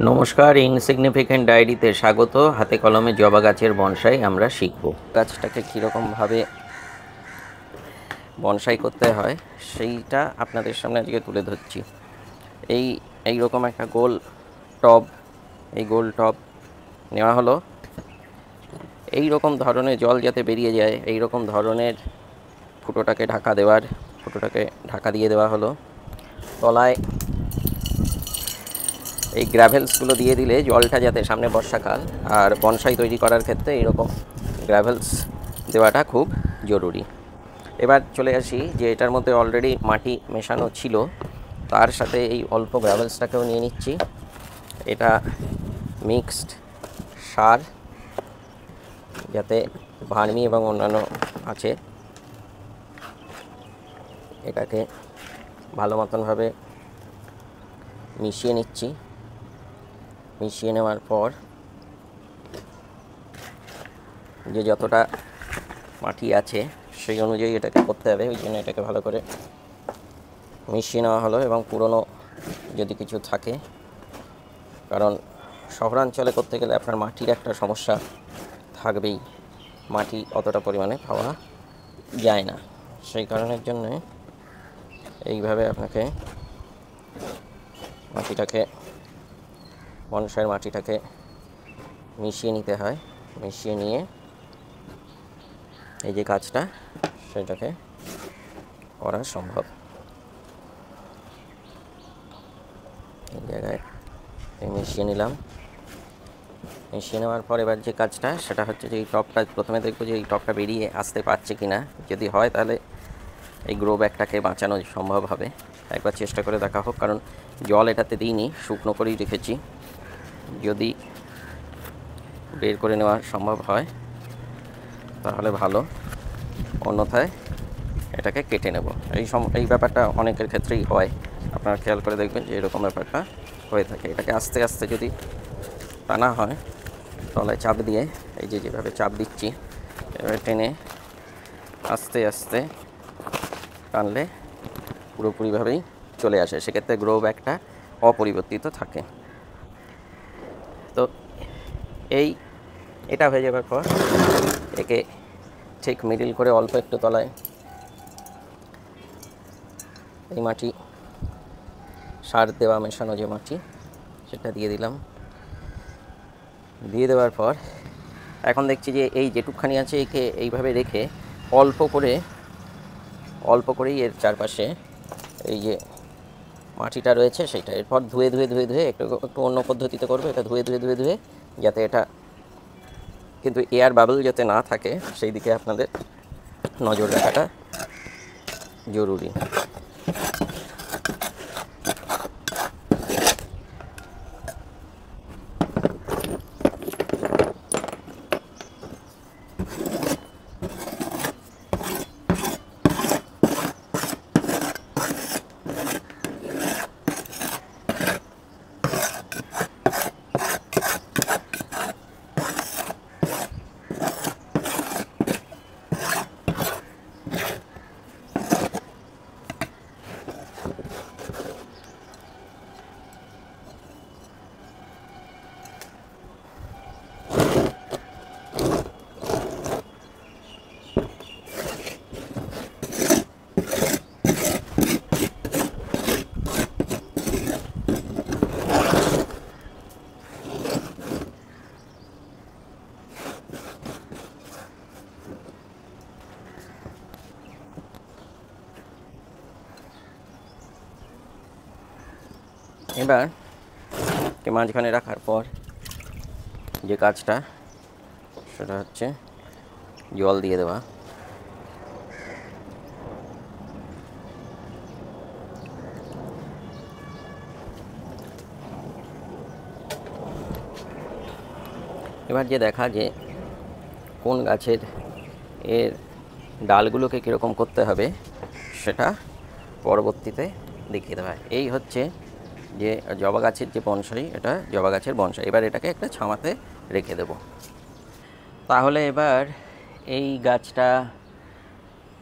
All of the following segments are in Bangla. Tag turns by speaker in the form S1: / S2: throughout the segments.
S1: নমস্কার, ইনসিগনিফিকেন্ট ডায়েরিতে স্বাগত। হাতে কলমে জবা গাছের বনসাই আমরা শিখব। গাছটাকে কীরকমভাবে বনসাই করতে হয় সেইটা আপনাদের সামনে আজকে তুলে ধরছি। এই রকম একটা গোল টব, এই গোল টব নেওয়া হলো। এই রকম ধরনের জল যাতে বেরিয়ে যায় এই রকম ধরনের ফুটোটাকে ঢাকা দিয়ে দেওয়া হলো। তলায় এই গ্র্যাভেলসগুলো দিয়ে দিলে জলটা যাতে, সামনে বর্ষাকাল আর বনসাই তৈরি করার ক্ষেত্রে এইরকম গ্র্যাভেলস দেওয়াটা খুব জরুরি। এবার চলে আসি যে এটার মধ্যে অলরেডি মাটি মেশানো ছিল, তার সাথে এই অল্প গ্র্যাভেলসটাকেও নিয়ে নিচ্ছি। এটা মিক্সড সার, যাতে ভার্মি এবং অন্যান্য আছে, এটাকে ভালো মতনভাবে মিশিয়ে নিচ্ছি। মিশিয়ে নেওয়ার পর যে যতটা মাটি আছে সেই অনুযায়ী এটাকে করতে হবে, ওই জন্য এটাকে ভালো করে মিশিয়ে নেওয়া হলো। এবং পুরনো যদি কিছু থাকে, কারণ শহরাঞ্চলে করতে গেলে আপনার মাটির একটা সমস্যা থাকবেই, মাটি অতটা পরিমাণে পাওয়া যায় না। সেই কারণের জন্যে এইভাবে আপনাকে বনসাইয়ের মাটিটাকে মিশিয়ে নিতে হয়। মিশিয়ে নিয়ে এই যে কাজটা সেটাকে করা সম্ভব। এই জায়গায় মিশিয়ে নিলাম। মিশিয়ে নেওয়ার পর এবার যে কাজটা সেটা হচ্ছে যে এই টবটা প্রথমে দেখবো যে এই টবটা বেরিয়ে আসতে পারছে কি না। যদি হয় তাহলে এই গ্রো ব্যাগটাকে বাঁচানো সম্ভব হবে। একবার চেষ্টা করে দেখা হোক, কারণ জল এটাতে দিইনি, শুকনো করেই রেখেছি। যদি বের করে নেওয়া সম্ভব হয় তাহলে ভালো, অন্যথায় এটাকে কেটে নেব। এই ব্যাপারটা অনেকের ক্ষেত্রেই হয়, আপনারা খেয়াল করে দেখবেন যে এরকম ব্যাপারটা হয়ে থাকে। এটাকে আস্তে আস্তে যদি টানা হয়, তলায় চাপ দিয়ে, এই যে যেভাবে চাপ দিচ্ছি এভাবে টেনে আস্তে আস্তে টানলে পুরোপুরিভাবেই চলে আসে। সেক্ষেত্রে গ্রো ব্যাগটা অপরিবর্তিত থাকে। তো এটা হয়ে যাবার পর একে ঠিক মিডিল করে অল্প একটু তলায় এই মাটি, সার দেওয়া মেশানো যে মাটি, সেটা দিয়ে দিলাম। দিয়ে দেওয়ার পর এখন দেখছি যে এই যেটুকখানি আছে একে এইভাবে রেখে অল্প করেই এর চারপাশে এই যে মাটিটা রয়েছে সেটা এরপর ধুয়ে একটু অন্য পদ্ধতিতে করবো। এটা ধুয়ে যাতে এটা কিন্তু এয়ার বাবল যাতে না থাকে সেই দিকে আপনাদের নজর রাখাটা জরুরি। এবার মাঝখানে রাখার পর যে কাজটা সেটা হচ্ছে জল দিয়ে দেওয়া। এবার যে দেখা যে কোন গাছের এর ডালগুলোকে কীরকম করতে হবে সেটা পরবর্তীতে দেখিয়ে দেওয়া হয়। এই হচ্ছে যে জবা গাছের যে বনসাই, এটা জবা গাছের বনসাই। এবার এটাকে একটা ছামাতে রেখে দেব। তাহলে এবার এই গাছটা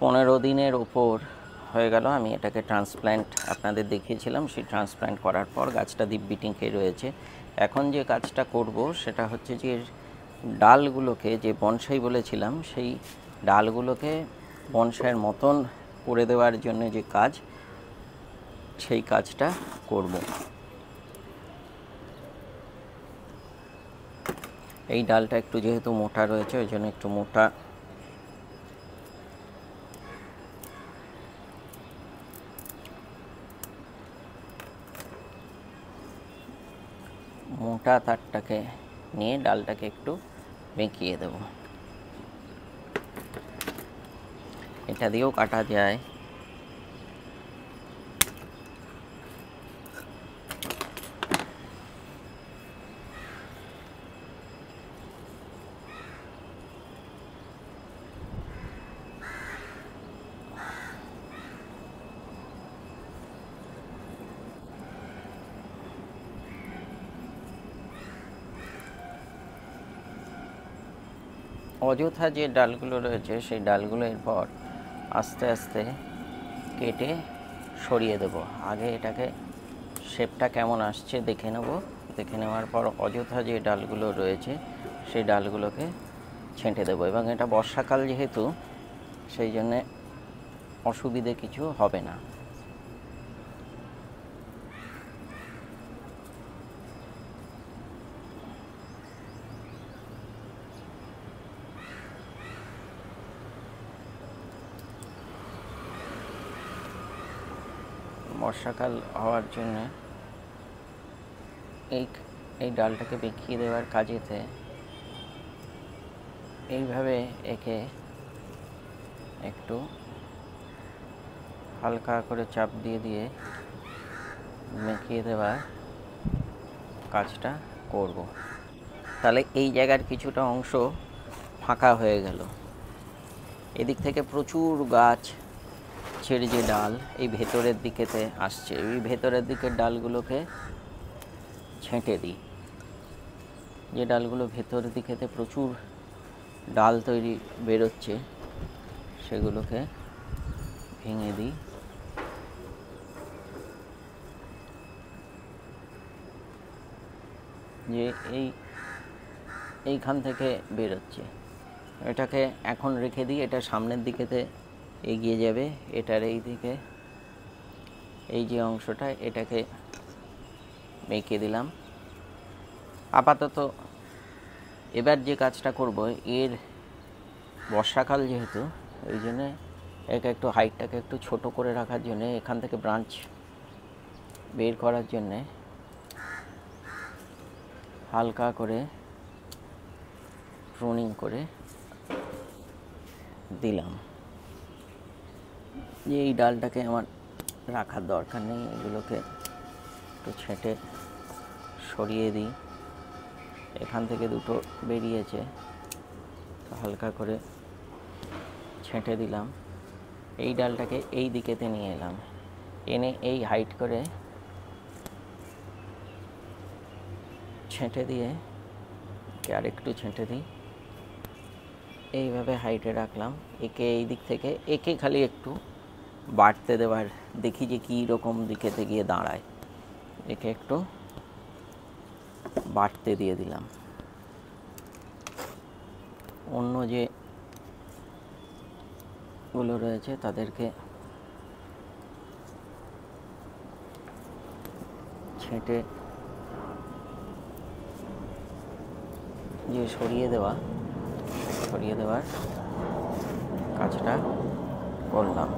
S1: 15 দিনের উপর হয়ে গেল। আমি এটাকে ট্রান্সপ্ল্যান্ট আপনাদের দেখিয়েছিলাম। সেই ট্রান্সপ্ল্যান্ট করার পর গাছটা দিব্যি টিকে রয়েছে। এখন যে কাজটা করব সেটা হচ্ছে যে ডালগুলোকে, যে বনসাই বলেছিলাম, সেই ডালগুলোকে বনসাইয়ের মতন করে দেওয়ার জন্য যে কাজ, সেই কাজটা করব। এই ডালটা একটু যেহেতু মোটা রয়েছে, ওই জন্য একটু মোটা তারটাকে নিয়ে ডালটাকে একটু বেঁকিয়ে দেব। এটা দিয়েও কাটা যায়। অযথা যে ডালগুলো রয়েছে সেই ডালগুলো এরপর আস্তে আস্তে কেটে সরিয়ে দেব। আগে এটাকে শেপটা কেমন আসছে দেখে নেব। দেখে নেওয়ার পর অযথা যে ডালগুলো রয়েছে সেই ডালগুলোকে ছেঁটে দেবো। এবং এটা বর্ষাকাল যেহেতু, সেই জন্যে অসুবিধে কিছু হবে না। বর্ষাকাল হওয়ার জন্য এই ডালটাকে বেঁকিয়ে দেওয়ার কাজেতে এইভাবে একে একটু হালকা করে চাপ দিয়ে দিয়ে বেঁকিয়ে দেওয়ার কাজটা করব। তাহলে এই জায়গার কিছুটা অংশ ফাঁকা হয়ে গেল। এদিক থেকে প্রচুর গাছ ছেড়ে যে ডাল এই ভেতরের দিকেতে আসছে, এই ভেতরের দিকের ডালগুলোকে ছেঁটে দিই। যে ডালগুলো ভেতরের দিকেতে প্রচুর ডাল তৈরি বেরোচ্ছে সেগুলোকে ভেঙে দিই। যে এইখান থেকে বেরোচ্ছে, এটাকে এখন রেখে দিই। এটা সামনের দিকেতে এগিয়ে যাবে। এটার এই দিকে এই যে অংশটা, এটাকে বেঁকে দিলাম। আপাতত এবার যে কাজটা করব, এর বর্ষাকাল যেহেতু, ওই জন্যে একে একটু হাইটটাকে একটু ছোট করে রাখার জন্যে, এখান থেকে ব্রাঞ্চ বের করার জন্যে হালকা করে প্রুনিং করে দিলাম। যে এই ডালটাকে আমার রাখার দরকার নেই, এগুলোকে একটু ছেঁটে সরিয়ে দিই। এখান থেকে দুটো বেরিয়েছে, হালকা করে ছেঁটে দিলাম। এই ডালটাকে এই দিকেতে নিয়ে এলাম, এনে এই হাইট করে ছেঁটে দিয়ে আর একটু ছেঁটে দিই। এইভাবে হাইটে রাখলাম। একে এই দিক থেকে একে খালি একটু বাড়তে দেওয়ার, দেখি যে কী রকম দিকেতে গিয়ে দাঁড়ায়। একে একটু বাড়তে দিয়ে দিলাম। অন্য যে গুলো রয়েছে তাদেরকে ছেঁটে যে সরিয়ে দেওয়ার কাজটা করলাম।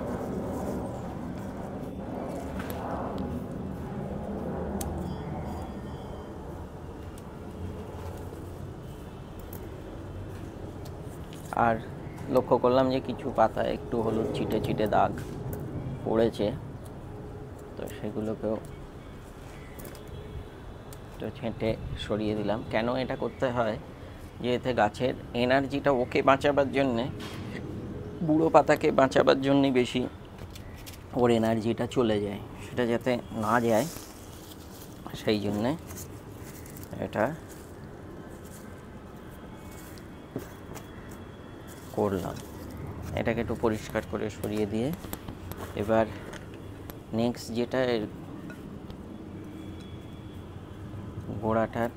S1: আর লক্ষ্য করলাম যে কিছু পাতায় একটু হলুদ ছিটে ছিটে দাগ পড়েছে, তো সেগুলোকেও তো ছেঁটে সরিয়ে দিলাম। কেন এটা করতে হয়, যে এতে গাছের এনার্জিটা ওকে বাঁচাবার জন্যে, বুড়ো পাতাকে বাঁচাবার জন্যই বেশি ওর এনার্জিটা চলে যায়, সেটা যাতে না যায় সেই জন্যে এটা করলাম। এটাকে একটু পরিষ্কার করে সরিয়ে দিয়ে এবার নেক্সট যেটা গোড়াটার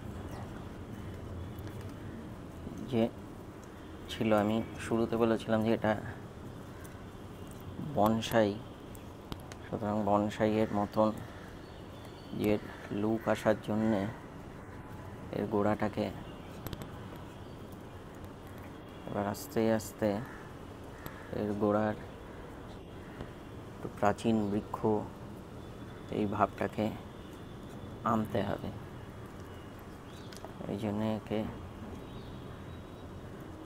S1: যে ছিল, আমি শুরুতে বলেছিলাম যে এটা বনসাই, সুতরাং বনসাইয়ের মতন যে লুক আসার জন্যে এর গোড়াটাকে এবার আস্তে আস্তে এর গোড়ার একটু প্রাচীন বৃক্ষ এই ভাবটাকে আনতে হবে। এই জন্যে একে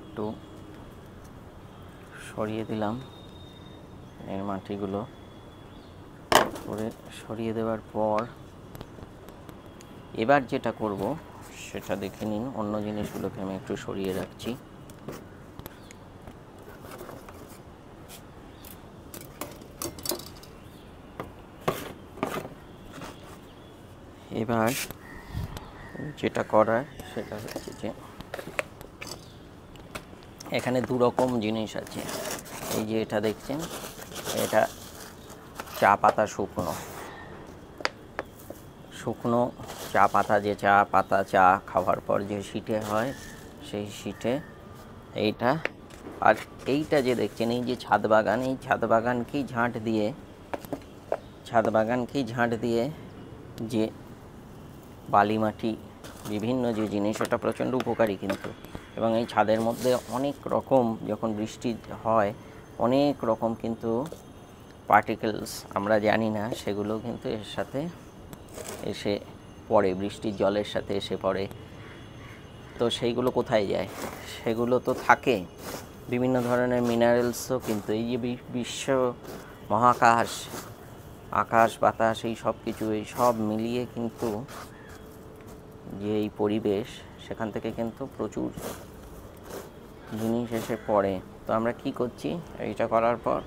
S1: একটু সরিয়ে দিলাম, এর মাটিগুলো করে সরিয়ে দেওয়ার পর এবার যেটা করব সেটা দেখে নিন। অন্য জিনিসগুলোকে আমি একটু সরিয়ে রাখছি। এবার যেটা করার সেটা হচ্ছে যে এখানে দু রকম জিনিস আছে। এই যে এটা দেখছেন, এটা চা পাতা শুকনো শুকনো চা পাতা, যে চা পাতা চা খাওয়ার পর যে শিটে হয় সেই শিটে এইটা। আর এইটা যে দেখছেন এই যে ছাদ বাগান, এই ছাদ বাগানকেই ঝাঁট দিয়ে যে বালি মাটি বিভিন্ন যে জিনিস, এটা প্রচণ্ড উপকারী কিন্তু। এবং এই ছাদের মধ্যে অনেক রকম, যখন বৃষ্টি হয় অনেক রকম কিন্তু পার্টিকেলস আমরা জানি না, সেগুলো কিন্তু এর সাথে এসে পড়ে, বৃষ্টির জলের সাথে এসে পড়ে। তো সেইগুলো কোথায় যায়? সেগুলো তো থাকে বিভিন্ন ধরনের মিনারেলসও, কিন্তু এই যে বিশ্ব মহাকাশ, আকাশ বাতাস, এই সব কিছু, এই সব মিলিয়ে কিন্তু যে এই পরিবেশ, সেখান থেকে কিন্তু প্রচুর জিনিস এসে পড়ে। তো আমরা কি করছি, এইটা করার পর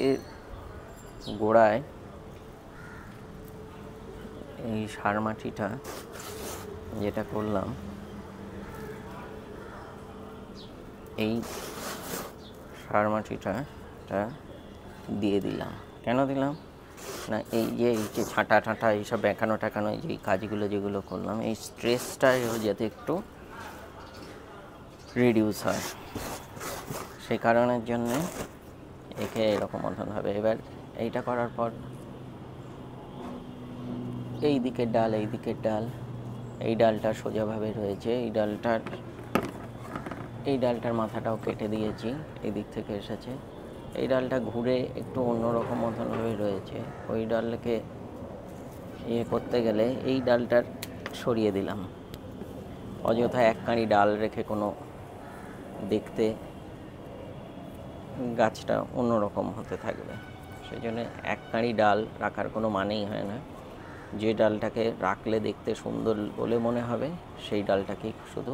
S1: এর গোড়ায় এই সার মাটিটা যেটা করলাম, এই সার মাটিটা দিয়ে দিলাম। কেন দিলাম না, এই যে ছাঁটা ঠাঁটা এইসব বেঁকানো টেকানো যে কাজগুলো যেগুলো করলাম, এই স্ট্রেসটা যাতে একটু রিডিউস হয়, সেই কারণের জন্যে একে এরকম মতন হবে। এবার এইটা করার পর এই দিকের ডাল, এই ডালটা সোজাভাবে রয়েছে, এই ডালটার মাথাটাও কেটে দিয়েছি, এই দিক থেকে এসেছে। এই ডালটা ঘুরে একটু অন্যরকম মতনভাবে রয়েছে, ওই ডালকে করতে গেলে এই ডালটার সরিয়ে দিলাম। অযথা এক কাঁড়ি ডাল রেখে কোনো দেখতে গাছটা অন্যরকম হতে থাকবে, সেই জন্য এক কাঁড়ি ডাল রাখার কোনো মানেই হয় না। যে ডালটাকে রাখলে দেখতে সুন্দর বলে মনে হবে সেই ডালটাকেই শুধু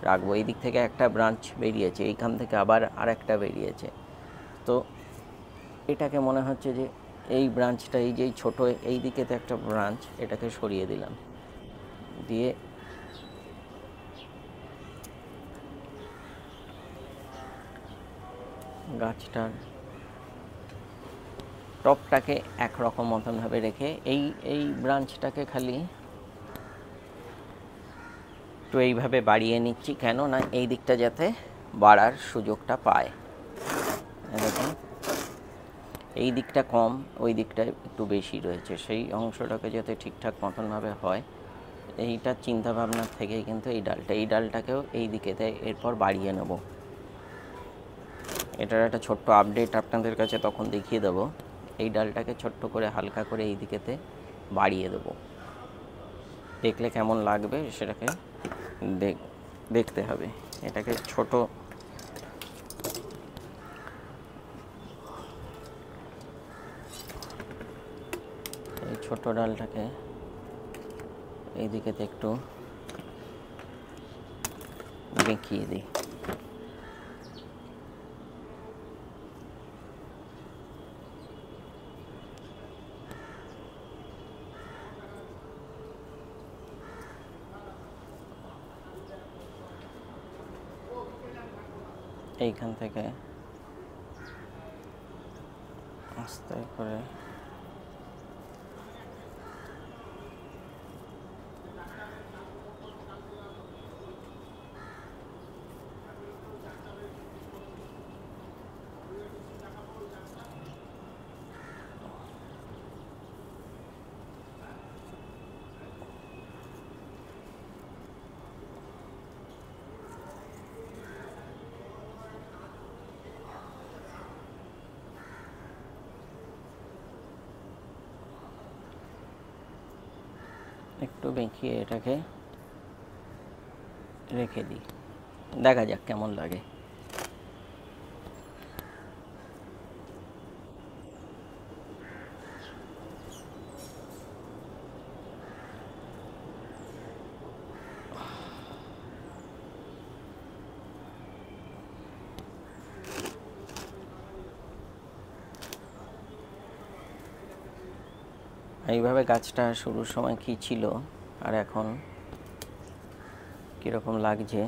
S1: রাখবো। এই দিক থেকে একটা ব্রাঞ্চ বেরিয়েছে, এইখান থেকে আবার আর একটা বেরিয়েছে, তো এটাকে মনে হচ্ছে যে এই ব্রাঞ্চটা, এই যে ছোটো এই দিকেতে একটা ব্রাঞ্চ, এটাকে সরিয়ে দিলাম, দিয়ে গাছটার টপটাকে একরকম মতনভাবে রেখে এই ব্রাঞ্চটাকে খালি একটু এইভাবে বাড়িয়ে নিচ্ছি। কেন না, এই দিকটা যাতে বাড়ার সুযোগটা পায়। দেখুন এই দিকটা কম, ওই দিকটায় একটু বেশি রয়েছে, সেই অংশটাকে যাতে ঠিকঠাক মতনভাবে হয়, এইটার চিন্তাভাবনার থেকেই কিন্তু এই ডালটাকেও এই দিকেতে এরপর বাড়িয়ে নেব। এটার একটা ছোট্ট আপডেট আপনাদের কাছে তখন দেখিয়ে দেবো। এই ডালটাকে ছোট্ট করে হালকা করে এই দিকেতে বাড়িয়ে দেবো, দেখলে কেমন লাগবে সেটাকে দেখতে হবে। এটাকে এই ছোট ডালটাকে এই দিকেতে একটু বেঁকিয়ে দিই। এইখান থেকে আস্তে করে একটু বেঁকিয়ে এটাকে রেখে দিই, দেখা যাক কেমন লাগে। এইভাবে গাছটা শুরুর সময় কী ছিল আর এখন কীরকম লাগছে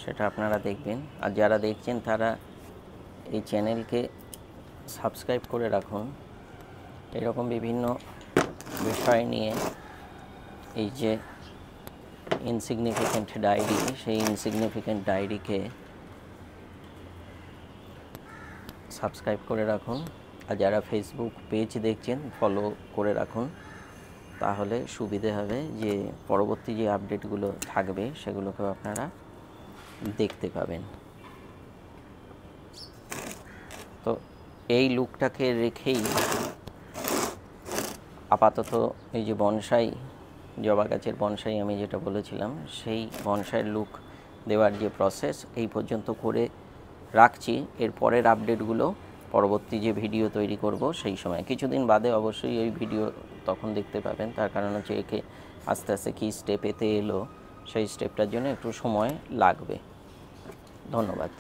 S1: সেটা আপনারা দেখবেন। আর যারা দেখছেন তারা এই চ্যানেলকে সাবস্ক্রাইব করে রাখুন। এরকম বিভিন্ন বিষয় নিয়ে এই যে ইনসিগনিফিকেন্ট ডায়েরি, সেই ইনসিগনিফিকেন্ট ডায়েরিকে সাবস্ক্রাইব করে রাখুন। আর যারা ফেসবুক পেজ দেখছেন ফলো করে রাখুন, তাহলে সুবিধে হবে যে পরবর্তী যে আপডেটগুলো থাকবে সেগুলোকেও আপনারা দেখতে পাবেন। তো এই লুকটাকে রেখেই আপাতত এই যে বনসাই, জবা গাছের বনসাই আমি যেটা বলেছিলাম, সেই বনসাইয়ের লুক দেওয়ার যে প্রসেস এই পর্যন্ত করে রাখছি। এর পরের আপডেটগুলো পরবর্তী যে ভিডিও তৈরি করব সেই সময়, কিছুদিন বাদে অবশ্যই এই ভিডিও তখন দেখতে পাবেন। তার কারণ হচ্ছে একে আস্তে আস্তে কী স্টেপেতে এলো সেই স্টেপটার জন্য একটু সময় লাগবে। ধন্যবাদ।